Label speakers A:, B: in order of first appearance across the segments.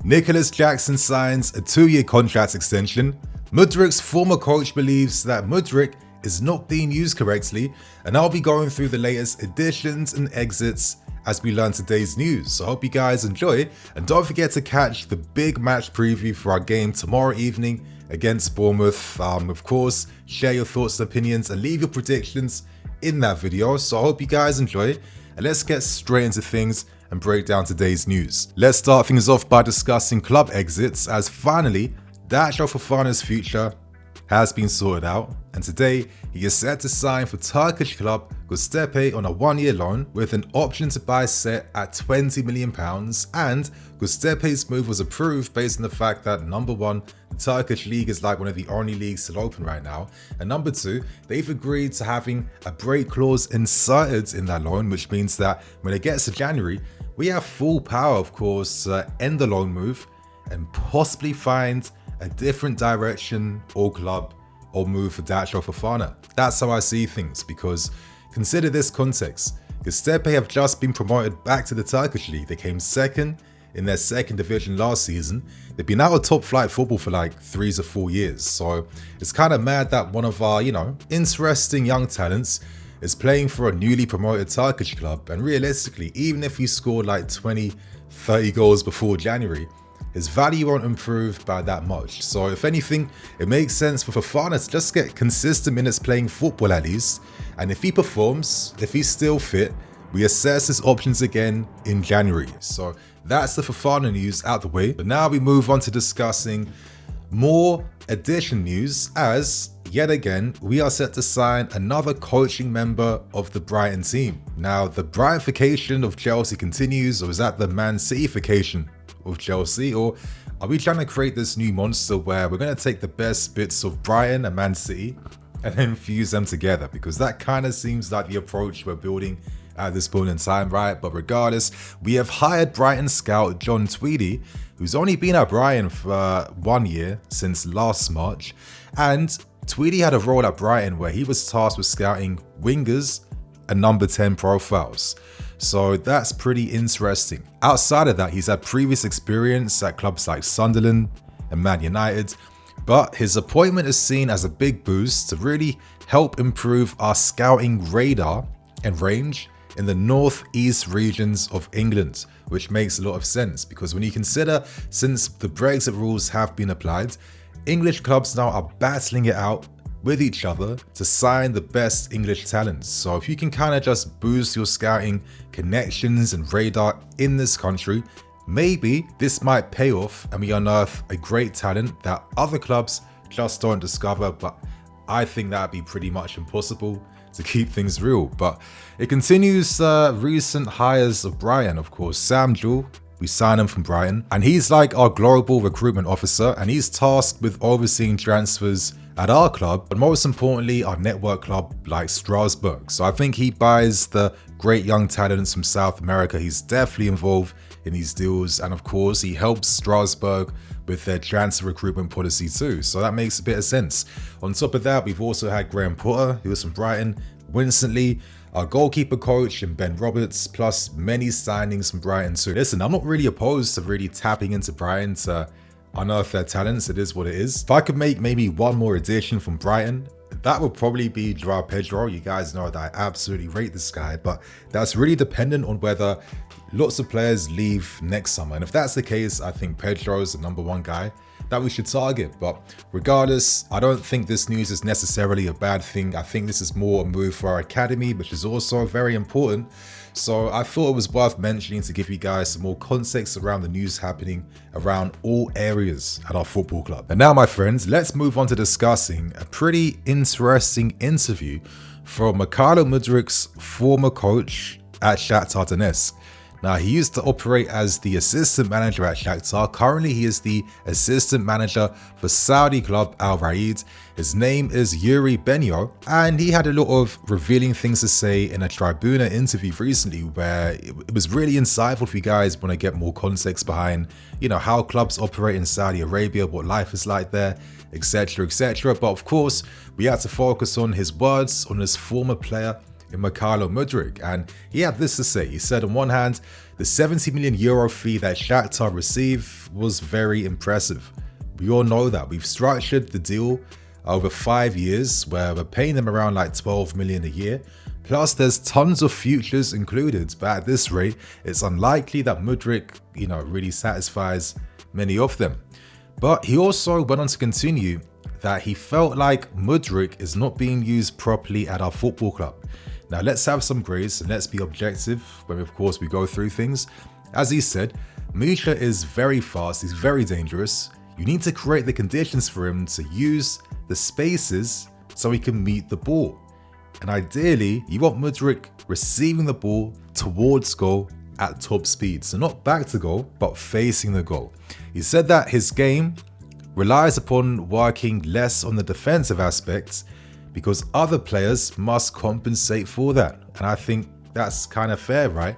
A: Nicolas Jackson signs a 2-year contract extension. Mudryk's former coach believes that Mudryk is not being used correctly, and I'll be going through the latest additions and exits as we learn today's news. So I hope you guys enjoy, and don't forget to catch the big match preview for our game tomorrow evening against Bournemouth. Of course, share your thoughts and opinions and leave your predictions in that video. So I hope you guys enjoy, and let's get straight into things and break down today's news. Let's start things off by discussing club exits, as finally datro Fofana's future has been sorted out, and today he is set to sign for Turkish club Goztepe on a 1-year loan with an option to buy set at £20 million, and Goztepe's move was approved based on the fact that number one, the Turkish league is like one of the only leagues still open right now, and number two, they've agreed to having a break clause inserted in that loan, which means that when it gets to January, we have full power, of course, to end the loan move and possibly find a different direction or club or move for datro Fofana. That's how I see things, because consider this context. Goztepe have just been promoted back to the Turkish league. They came second in their second division last season. They've been out of top flight football for like 3 to 4 years. So it's kind of mad that one of our, interesting young talents is playing for a newly promoted Turkish club. And realistically, even if he scored like 20, 30 goals before January, his value won't improve by that much. So if anything, it makes sense for Fofana to just get consistent minutes playing football at least. And if he performs, if he's still fit, we assess his options again in January. So that's the Fofana news out the way. But now we move on to discussing more addition news, as yet again, we are set to sign another coaching member of the Brighton team. Now, the Brightification of Chelsea continues, or is that the Man City-fication of Chelsea, or are we trying to create this new monster where we're going to take the best bits of Brighton and Man City and then fuse them together? Because that kind of seems like the approach we're building at this point in time, right? But regardless, we have hired Brighton scout John Tweedy, who's only been at Brighton for 1 year since last March, and Tweedy had a role at Brighton where he was tasked with scouting wingers and number 10 profiles. So that's pretty interesting. Outside of that, he's had previous experience at clubs like Sunderland and Man United, but his appointment is seen as a big boost to really help improve our scouting radar and range in the northeast regions of England, which makes a lot of sense, because when you consider, since the Brexit rules have been applied, English clubs now are battling it out with each other to sign the best English talents. So if you can kind of just boost your scouting connections and radar in this country, maybe this might pay off and we unearth a great talent that other clubs just don't discover. But I think that'd be pretty much impossible, to keep things real. But it continues recent hires of Brighton, of course. Sam Jewell, we signed him from Brighton, and he's like our global recruitment officer, and he's tasked with overseeing transfers at our club, but most importantly, our network club like Strasbourg. So I think he buys the great young talents from South America. He's definitely involved in these deals, and of course, he helps Strasbourg with their transfer recruitment policy too. So that makes a bit of sense. On top of that, we've also had Graham Potter, who was from Brighton, Winston Lee, our goalkeeper coach, and Ben Roberts, plus many signings from Brighton too. Listen, I'm not really opposed to really tapping into Brighton to unearth their talents. It is what it is. If I could make maybe one more addition from Brighton, that would probably be Joao Pedro. You guys know that I absolutely rate this guy, but that's really dependent on whether lots of players leave next summer. And if that's the case, I think Pedro is the number one guy that we should target. But regardless, I don't think this news is necessarily a bad thing. I think this is more a move for our academy, which is also very important. So I thought it was worth mentioning to give you guys some more context around the news happening around all areas at our football club. And now, my friends, let's move on to discussing a pretty interesting interview from Mykhailo Mudryk's former coach at Shakhtar Donetsk. Now, he used to operate as the assistant manager at Shakhtar. Currently, he is the assistant manager for Saudi club Al Raid. His name is Yurii Benyo, and he had a lot of revealing things to say in a Tribuna interview recently, where it was really insightful if you guys want to get more context behind, how clubs operate in Saudi Arabia, what life is like there, etc., etc. But of course, we had to focus on his words on his former player in Mykhailo Mudryk, and he had this to say. He said, on one hand, the 70 million euro fee that Shakhtar received was very impressive. We all know that. We've structured the deal over 5 years where we're paying them around like 12 million a year. Plus there's tons of futures included, but at this rate, it's unlikely that Mudryk, really satisfies many of them. But he also went on to continue that he felt like Mudryk is not being used properly at our football club. Now let's have some grace and let's be objective when of course we go through things. As he said, Misha is very fast, he's very dangerous. You need to create the conditions for him to use the spaces so he can meet the ball. And ideally, you want Mudryk receiving the ball towards goal at top speed. So not back to goal, but facing the goal. He said that his game relies upon working less on the defensive aspects because other players must compensate for that. And I think that's kind of fair, right?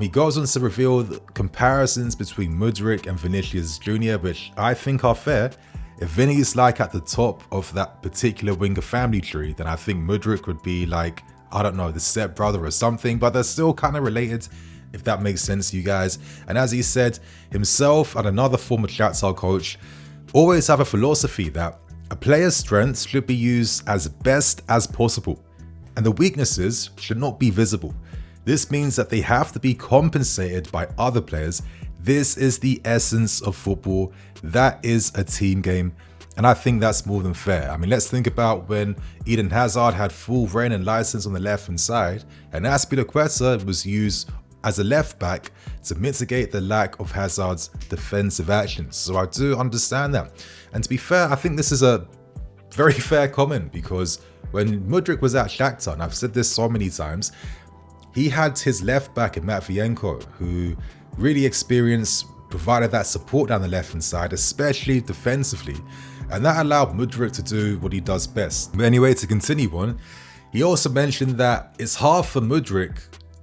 A: He goes on to reveal the comparisons between Mudryk and Vinicius Jr., which I think are fair. If Vini is like at the top of that particular winger family tree, then I think Mudryk would be like, I don't know, the stepbrother or something, but they're still kind of related, if that makes sense to you guys. And as he said, himself and another former Shakhtar coach always have a philosophy that a player's strengths should be used as best as possible, and the weaknesses should not be visible. This means that they have to be compensated by other players. This is the essence of football. That is a team game. And I think that's more than fair. I mean, let's think about when Eden Hazard had full reign and license on the left-hand side, and Azpilicueta was used as a left back to mitigate the lack of Hazard's defensive actions. So I do understand that. And to be fair, I think this is a very fair comment, because when Mudryk was at Shakhtar, and I've said this so many times, he had his left back in Matvienko, who really experienced, provided that support down the left-hand side, especially defensively. And that allowed Mudryk to do what he does best. But anyway, to continue on, he also mentioned that it's hard for Mudryk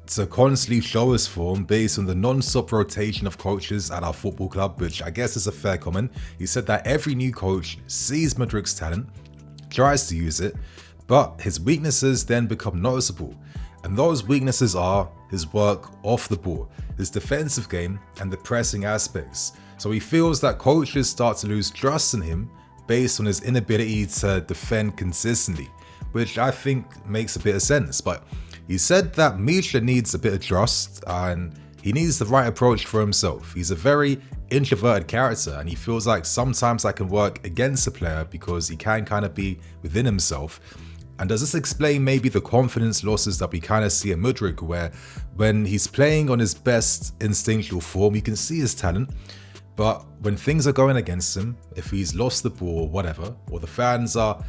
A: to constantly show his form based on the non-stop rotation of coaches at our football club, which I guess is a fair comment. He said that every new coach sees Mudryk's talent, tries to use it, but his weaknesses then become noticeable. And those weaknesses are his work off the ball, his defensive game, and the pressing aspects. So he feels that coaches start to lose trust in him based on his inability to defend consistently, which I think makes a bit of sense. But he said that Misha needs a bit of trust and he needs the right approach for himself. He's a very introverted character and he feels like sometimes that can work against a player because he can kind of be within himself. And does this explain maybe the confidence losses that we kind of see in Mudryk, where when he's playing on his best instinctual form, you can see his talent, but when things are going against him, if he's lost the ball or whatever, or the fans are,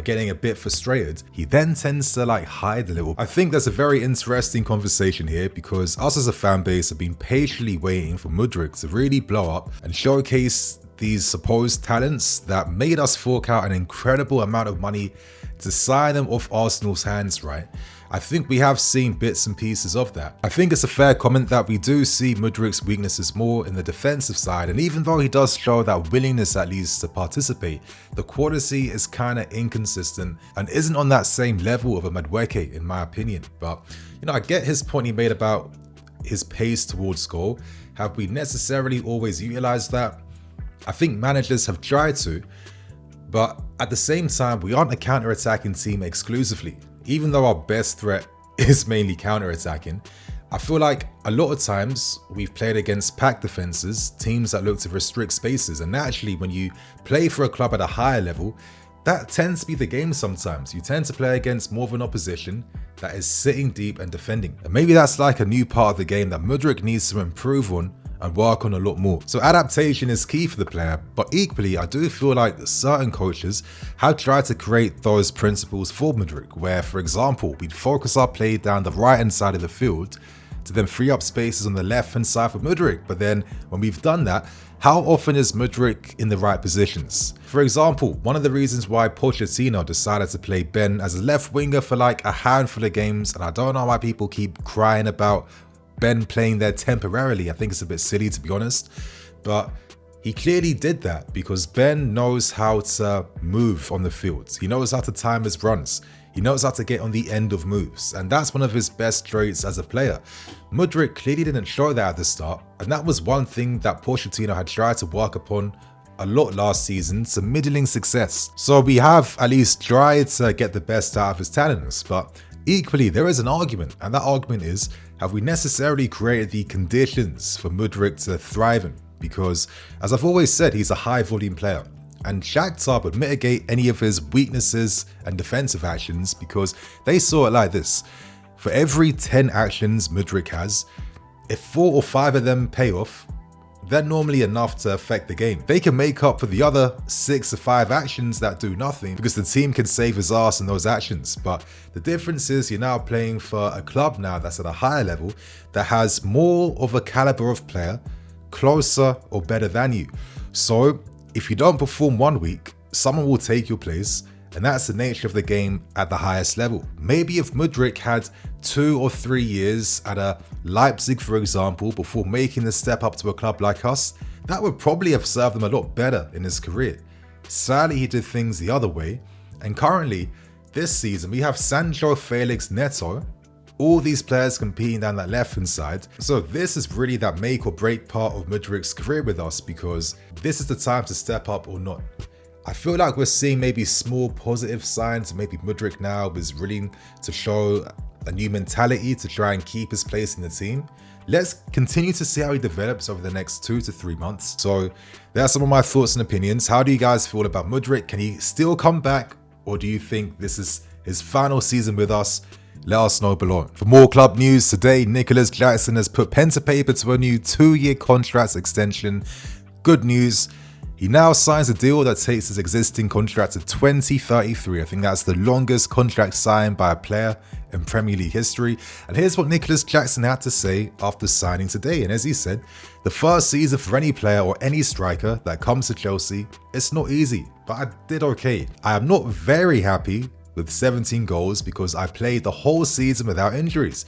A: getting a bit frustrated, he then tends to like hide a little. I think there's a very interesting conversation here because us as a fan base have been patiently waiting for Mudryk to really blow up and showcase these supposed talents that made us fork out an incredible amount of money to sign them off Arsenal's hands, right? I think we have seen bits and pieces of that. I think it's a fair comment that we do see Mudryk's weaknesses more in the defensive side, and even though he does show that willingness at least to participate, the quality is kind of inconsistent and isn't on that same level of a Mudryk in my opinion. But I get his point he made about his pace towards goal. Have we necessarily always utilized that? I think managers have tried to, but at the same time, we aren't a counter-attacking team exclusively. Even though our best threat is mainly counter-attacking, I feel like a lot of times we've played against packed defenses, teams that look to restrict spaces, and naturally when you play for a club at a higher level, that tends to be the game sometimes. You tend to play against more of an opposition that is sitting deep and defending. And maybe that's like a new part of the game that Mudryk needs to improve on and work on a lot more. So adaptation is key for the player, but equally I do feel like certain coaches have tried to create those principles for Mudryk, where for example, we'd focus our play down the right hand side of the field to then free up spaces on the left hand side for Mudryk. But then when we've done that, how often is Mudryk in the right positions? For example, one of the reasons why Pochettino decided to play Ben as a left winger for like a handful of games, and I don't know why people keep crying about Ben playing there temporarily. I think it's a bit silly, to be honest, but he clearly did that because Ben knows how to move on the field. He knows how to time his runs. He knows how to get on the end of moves, and that's one of his best traits as a player. Mudryk clearly didn't show that at the start, and that was one thing that Pochettino had tried to work upon a lot last season, some middling success. So we have at least tried to get the best out of his talents, but equally there is an argument, and that argument is, have we necessarily created the conditions for Mudryk to thrive in? Because as I've always said, he's a high volume player. And Shakhtar would mitigate any of his weaknesses and defensive actions because they saw it like this. For every 10 actions Mudryk has, if 4 or 5 of them pay off, they're normally enough to affect the game. They can make up for the other 6 or 5 actions that do nothing because the team can save his ass in those actions. But the difference is you're now playing for a club now that's at a higher level that has more of a caliber of player, closer or better than you. So if you don't perform one week, someone will take your place, and that's the nature of the game at the highest level. Maybe if Mudryk had 2 or 3 years at a Leipzig, for example, before making the step up to a club like us, that would probably have served him a lot better in his career. Sadly, he did things the other way, and currently, this season, we have Sancho, Felix, Neto, all these players competing down that left-hand side. So this is really that make or break part of Mudryk's career with us, because this is the time to step up or not. I feel like we're seeing maybe small positive signs. Maybe Mudryk now is willing to show a new mentality to try and keep his place in the team. Let's continue to see how he develops over the next 2 to 3 months. So there are some of my thoughts and opinions. How do you guys feel about Mudryk? Can he still come back, or do you think this is his final season with us? Let us know below. For more club news today, Nicolas Jackson has put pen to paper to a new 2-year contract extension. Good news. He now signs a deal that takes his existing contract to 2033. I think that's the longest contract signed by a player in Premier League history. And here's what Nicolas Jackson had to say after signing today. And as he said, the first season for any player or any striker that comes to Chelsea, it's not easy, but I did okay. I am not very happy with 17 goals because I played the whole season without injuries,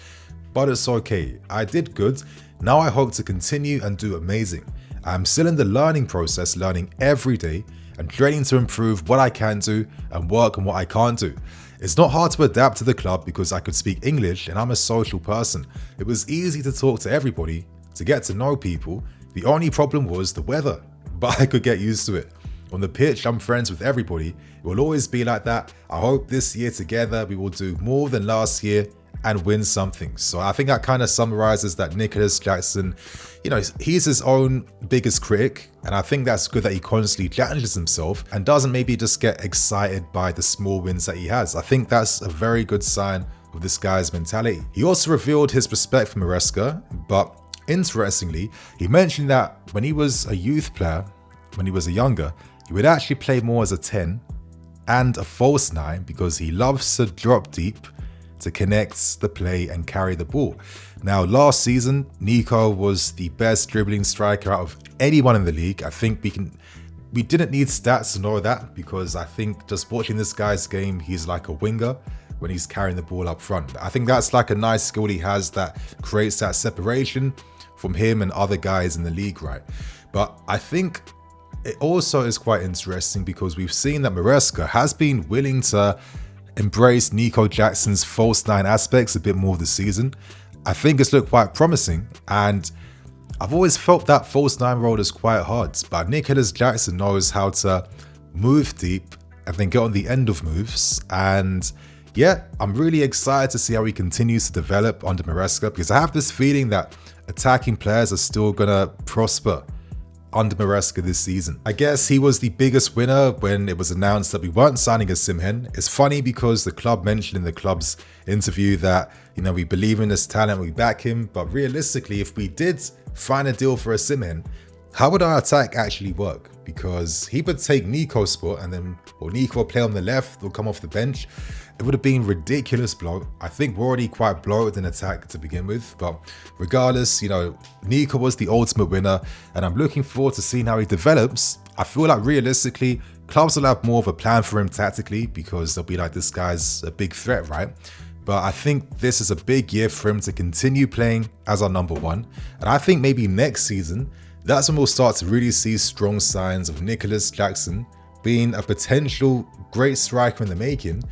A: but it's okay. I did good. Now I hope to continue and do amazing. I'm still in the learning process, learning every day and training to improve what I can do and work on what I can't do. It's not hard to adapt to the club because I could speak English and I'm a social person. It was easy to talk to everybody, to get to know people. The only problem was the weather, but I could get used to it. On the pitch, I'm friends with everybody. It will always be like that. I hope this year together we will do more than last year and win something. So I think that kind of summarizes that Nicolas Jackson, he's his own biggest critic. And I think that's good that he constantly challenges himself and doesn't maybe just get excited by the small wins that he has. I think that's a very good sign of this guy's mentality. He also revealed his respect for Maresca, but interestingly, he mentioned that when he was a youth player, when he was younger, he would actually play more as a 10 and a false 9 because he loves to drop deep to connect the play and carry the ball. Now, last season, Nico was the best dribbling striker out of anyone in the league. I think we didn't need stats to know that, because I think just watching this guy's game, he's like a winger when he's carrying the ball up front. I think that's like a nice skill he has that creates that separation from him and other guys in the league, right? But I think it also is quite interesting because we've seen that Maresca has been willing to embrace Nico Jackson's false 9 aspects a bit more this season. I think it's looked quite promising, and I've always felt that false 9 role is quite hard, but Nicolas Jackson knows how to move deep and then get on the end of moves. And yeah, I'm really excited to see how he continues to develop under Maresca, because I have this feeling that attacking players are still gonna prosper under Maresca this season. I guess he was the biggest winner when it was announced that we weren't signing a Simhen. It's funny because the club mentioned in the club's interview that, we believe in this talent, we back him, but realistically, if we did find a deal for a Simhen, how would our attack actually work? Because he would take Nico's spot and then, or Nico will play on the left or come off the bench. It would have been ridiculous blow. I think we're already quite bloated in attack to begin with, but regardless, Nico was the ultimate winner, and I'm looking forward to seeing how he develops. I feel like realistically, clubs will have more of a plan for him tactically, because they'll be like, this guy's a big threat, right? But I think this is a big year for him to continue playing as our number 1. And I think maybe next season, that's when we'll start to really see strong signs of Nicolas Jackson being a potential great striker in the making.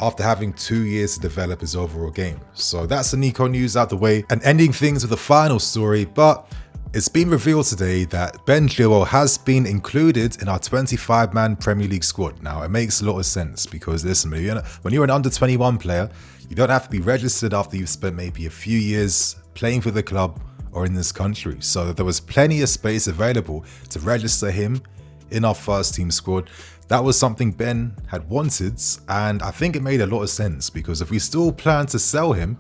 A: after having 2 years to develop his overall game. So that's the NICO news out the way, and ending things with a final story, but it's been revealed today that Ben Chilwell has been included in our 25-man Premier League squad. Now, it makes a lot of sense because, listen, when you're an under-21 player, you don't have to be registered after you've spent maybe a few years playing for the club or in this country. So there was plenty of space available to register him in our first team squad. That was something Ben had wanted, and I think it made a lot of sense because if we still plan to sell him,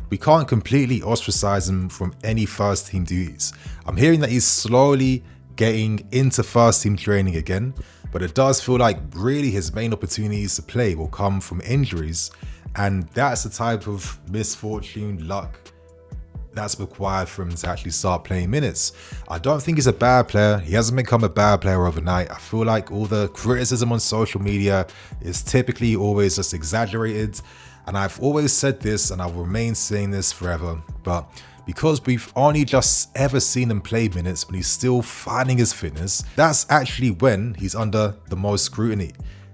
A: we can't completely ostracize him from any first team duties. I'm hearing that he's slowly getting into first team training again, but it does feel like really his main opportunities to play will come from injuries, and that's the type of misfortune, luck that's required for him to actually start playing minutes. I don't think he's a bad player. He hasn't become a bad player overnight. I feel like all the criticism on social media is typically always just exaggerated. And I've always said this, and I'll remain saying this forever, but because we've only just ever seen him play minutes when he's still finding his fitness, that's actually when he's under the most scrutiny.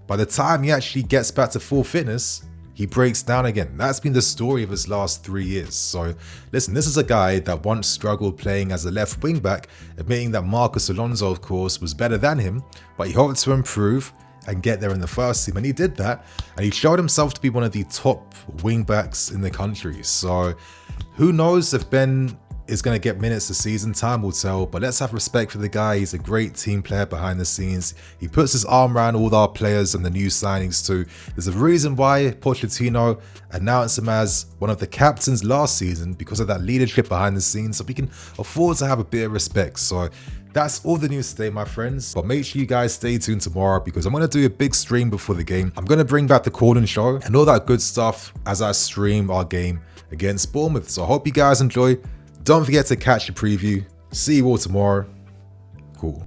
A: By the time he actually gets back to full fitness, he breaks down again. That's been the story of his last 3 years. So listen, this is a guy that once struggled playing as a left wing back, admitting that Marcos Alonso, of course, was better than him, but he hoped to improve and get there in the first team, and he did that, and he showed himself to be one of the top wing backs in the country. So who knows if Ben is going to get minutes this season? Time will tell, but let's have respect for the guy. He's a great team player behind the scenes. He puts his arm around all our players and the new signings too. There's a reason why Pochettino announced him as one of the captains last season, because of that leadership behind the scenes, so we can afford to have a bit of respect. So that's all the news today, my friends, but make sure you guys stay tuned tomorrow because I'm going to do a big stream before the game. I'm going to bring back the call-in show and all that good stuff as I stream our game against Bournemouth. So I hope you guys enjoy. Don't forget to catch the preview. See you all tomorrow.